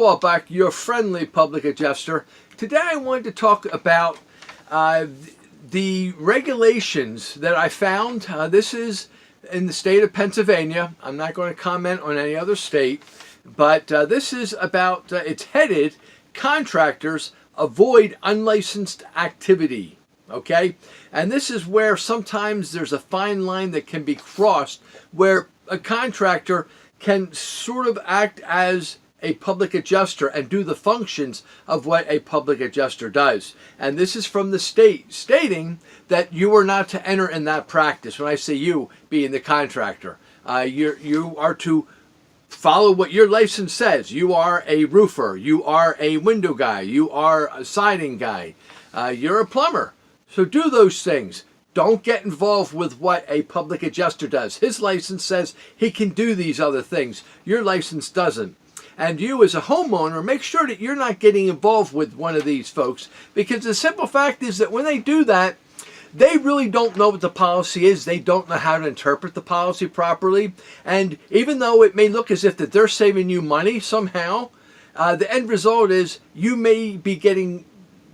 Wolbach, your friendly public adjuster. Today I wanted to talk about the regulations that I found. This is in the state of Pennsylvania. I'm not going to comment on any other state, but this is about, it's headed, Contractors Avoid Unlicensed Activity. Okay? And this is where sometimes there's a fine line that can be crossed where a contractor can sort of act as a public adjuster and do the functions of what a public adjuster does. And this is from the state stating that you are not to enter in that practice. When I say you, being the contractor, you are to follow what your license says. You are a roofer, you are a window guy, you are a siding guy, you're a plumber. So do those things. Don't get involved with what a public adjuster does. His license says he can do these other things. Your license doesn't. And you as a homeowner, make sure that you're not getting involved with one of these folks, because the simple fact is that when they do that, they really don't know what the policy is. They don't know how to interpret the policy properly. And even though it may look as if that they're saving you money somehow, the end result is you may be getting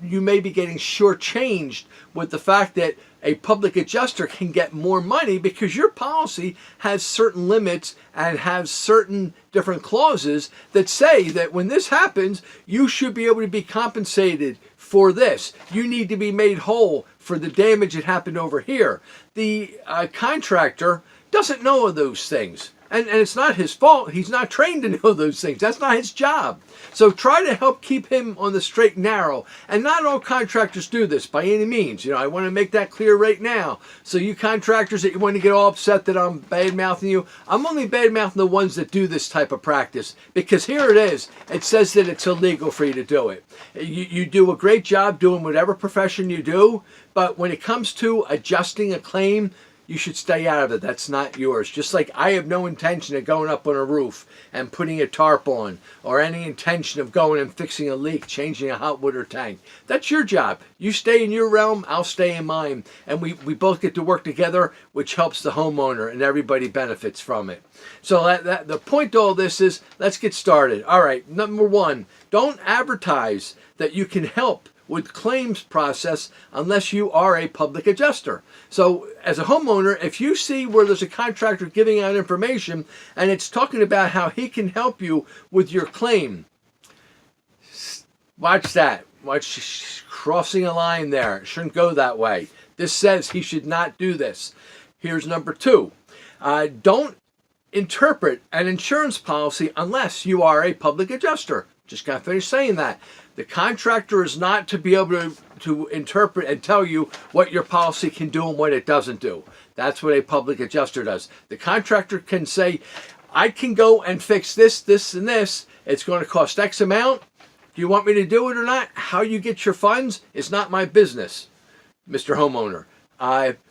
shortchanged with the fact that a public adjuster can get more money because your policy has certain limits and has certain different clauses that say that when this happens, you should be able to be compensated for this. You need to be made whole for the damage that happened over here. The contractor doesn't know those things. And it's not his fault. He's not trained to know those things. That's not his job. So try to help keep him on the straight and narrow. And not all contractors do this by any means. You know, I want to make that clear right now. So you contractors that you want to get all upset that I'm bad-mouthing you, I'm only bad-mouthing the ones that do this type of practice. Because here it is. It says that it's illegal for you to do it. You do a great job doing whatever profession you do. But when it comes to adjusting a claim, you should stay out of it. That's not yours. Just like I have no intention of going up on a roof and putting a tarp on, or any intention of going and fixing a leak, changing a hot water tank. That's your job. You stay in your realm, I'll stay in mine. And we both get to work together, which helps the homeowner, and everybody benefits from it. So the point to all this is, let's get started. All right, number one, don't advertise that you can help with claims process unless you are a public adjuster. So as a homeowner, if you see where there's a contractor giving out information and it's talking about how he can help you with your claim, watch that. Watch crossing a line there. It shouldn't go that way. This says he should not do this. Here's number two. Don't interpret an insurance policy unless you are a public adjuster. Just got to finish saying that. The contractor is not to be able to interpret and tell you what your policy can do and what it doesn't do. That's what a public adjuster does. The contractor can say, I can go and fix this, this, and this. It's going to cost X amount. Do you want me to do it or not? How you get your funds is not my business, Mr. Homeowner.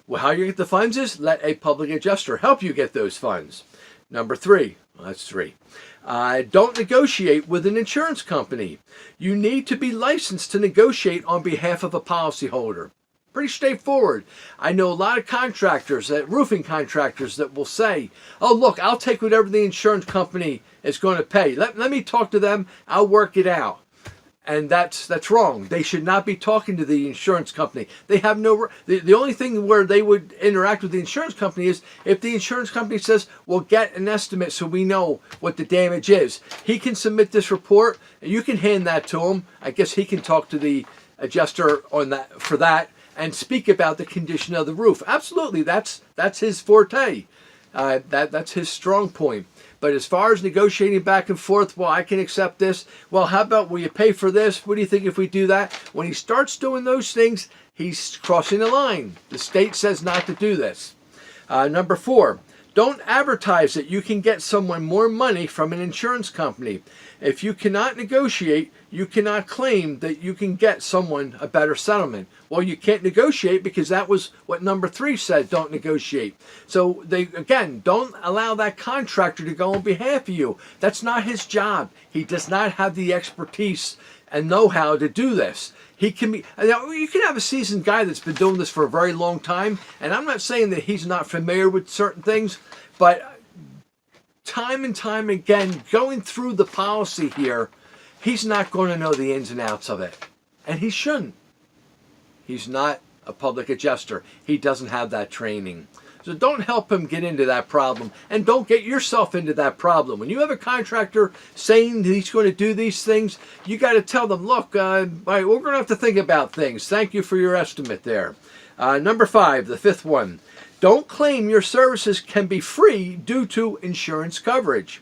Well, how you get the funds is let a public adjuster help you get those funds. Number three. Well, that's three. Don't negotiate with an insurance company. You need to be licensed to negotiate on behalf of a policyholder. Pretty straightforward. I know a lot of contractors, roofing contractors, that will say, oh, look, I'll take whatever the insurance company is going to pay. Let me talk to them. I'll work it out. And that's wrong. They should not be talking to the insurance company. They have no. The only thing where they would interact with the insurance company is if the insurance company says, "Well, get an estimate so we know what the damage is." He can submit this report, and you can hand that to him. I guess he can talk to the adjuster on that for that and speak about the condition of the roof. Absolutely, that's his forte. That's his strong point. But as far as negotiating back and forth, well, I can accept this. Well, how about, will you pay for this? What do you think if we do that? When he starts doing those things, he's crossing the line. The state says not to do this. Number four, don't advertise that you can get someone more money from an insurance company. If you cannot negotiate, you cannot claim that you can get someone a better settlement. Well, you can't negotiate because that was what number three said, don't negotiate. So again, don't allow that contractor to go on behalf of you. That's not his job. He does not have the expertise and know-how to do this. He can be, you can have a seasoned guy that's been doing this for a very long time, and I'm not saying that he's not familiar with certain things, but time and time again, going through the policy here he's not going to know the ins and outs of it. And he shouldn't. He's not a public adjuster. He doesn't have that training. So don't help him get into that problem, and don't get yourself into that problem. When you have a contractor saying that he's going to do these things, you got to tell them, look, all right, we're going to have to think about things. Thank you for your estimate there. Number 5, the 5th one. Don't claim your services can be free due to insurance coverage.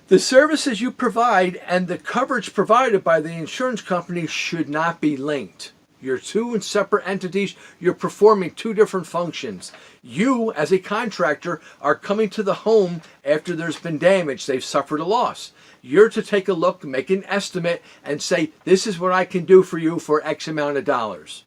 The services you provide and the coverage provided by the insurance company should not be linked. You're two separate entities. You're performing two different functions. You, as a contractor, are coming to the home after there's been damage. They've suffered a loss. You're to take a look, make an estimate, and say, this is what I can do for you for X amount of dollars.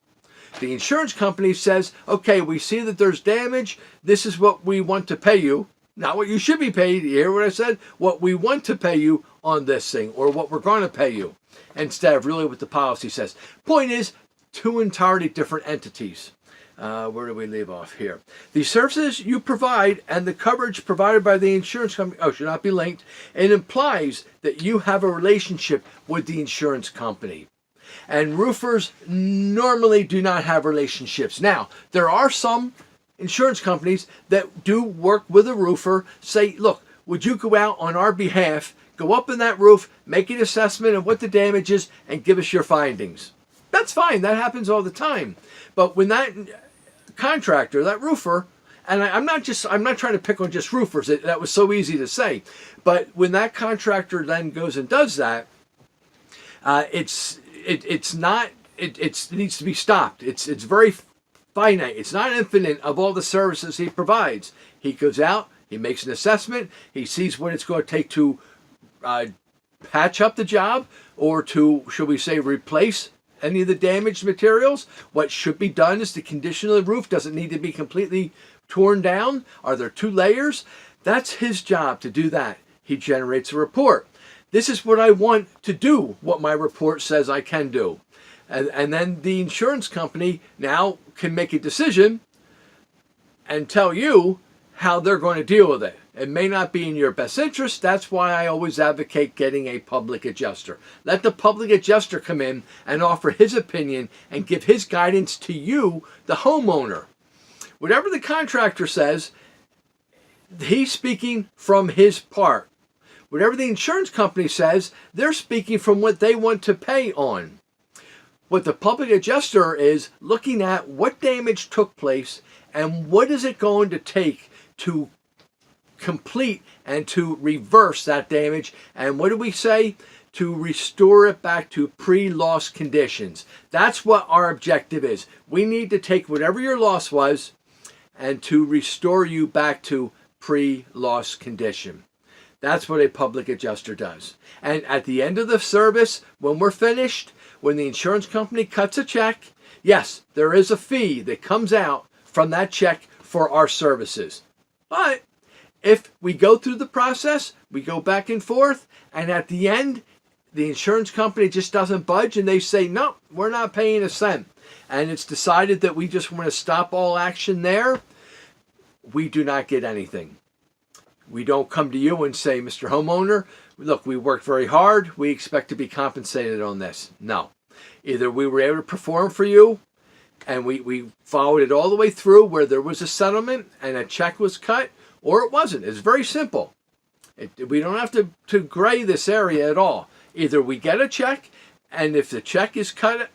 The insurance company says, okay, we see that there's damage. This is what we want to pay you. Not what you should be paid. You hear what I said? What we want to pay you on this thing, or what we're going to pay you, instead of really what the policy says. Point is, two entirely different entities. Where do we leave off here? The services you provide and the coverage provided by the insurance company should not be linked. It implies that you have a relationship with the insurance company. And roofers normally do not have relationships. Now, there are some insurance companies that do work with a roofer, say, look, would you go out on our behalf, go up in that roof, make an assessment of what the damage is, and give us your findings. That's fine. That happens all the time. But when that contractor, that roofer, and I'm not trying to pick on just roofers. That was so easy to say. But when that contractor then goes and does that, it needs to be stopped. It's very finite. It's not infinite of all the services he provides. He goes out, he makes an assessment, he sees what it's going to take to patch up the job, or to, should we say, replace any of the damaged materials. What should be done is the condition of the roof. Does it need to be completely torn down? Are there 2 layers? That's his job to do that. He generates a report. This is what I want to do, what my report says I can do. And then the insurance company now can make a decision and tell you how they're going to deal with it. It may not be in your best interest. That's why I always advocate getting a public adjuster. Let the public adjuster come in and offer his opinion and give his guidance to you, the homeowner. Whatever the contractor says, he's speaking from his part. Whatever the insurance company says, they're speaking from what they want to pay on. What the public adjuster is looking at what damage took place and what is it going to take to complete and to reverse that damage. And what do we say? To restore it back to pre-loss conditions. That's what our objective is. We need to take whatever your loss was and to restore you back to pre-loss condition. That's what a public adjuster does. And at the end of the service, when we're finished, when the insurance company cuts a check, yes, there is a fee that comes out from that check for our services. But if we go through the process, we go back and forth, and at the end, the insurance company just doesn't budge, and they say, no, we're not paying a cent, and it's decided that we just want to stop all action there, we do not get anything. We don't come to you and say, Mr. Homeowner, look, we worked very hard. We expect to be compensated on this. No. Either we were able to perform for you and we followed it all the way through where there was a settlement and a check was cut, or it wasn't. It's very simple. We don't have to gray this area at all. Either we get a check, and if the check is cut,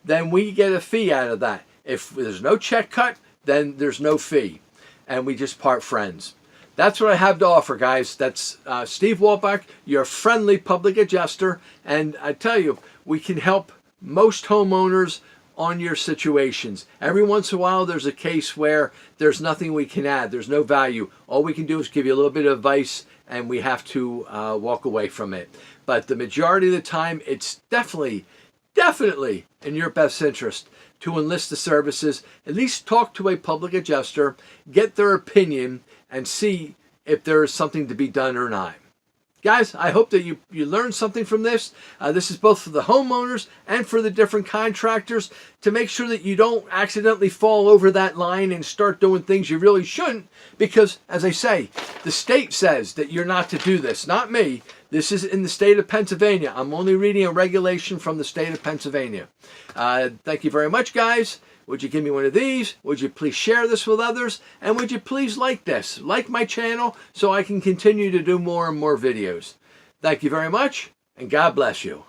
then we get a fee out of that. If there's no check cut, then there's no fee. And we just part friends. That's what I have to offer, guys. That's Steve Wolbach, your friendly public adjuster. And I tell you, we can help most homeowners on your situations. Every once in a while, there's a case where there's nothing we can add. There's no value. All we can do is give you a little bit of advice, and we have to walk away from it. But the majority of the time, it's definitely in your best interest to enlist the services. At least talk to a public adjuster, get their opinion, and see if there is something to be done or not. Guys, I hope that you learned something from this. This is both for the homeowners and for the different contractors, to make sure that you don't accidentally fall over that line and start doing things you really shouldn't, because, as I say, the state says that you're not to do this, not me. This is in the state of Pennsylvania. I'm only reading a regulation from the state of Pennsylvania. Thank you very much, guys. Would you give me one of these? Would you please share this with others? And would you please like this? Like my channel so I can continue to do more and more videos. Thank you very much, and God bless you.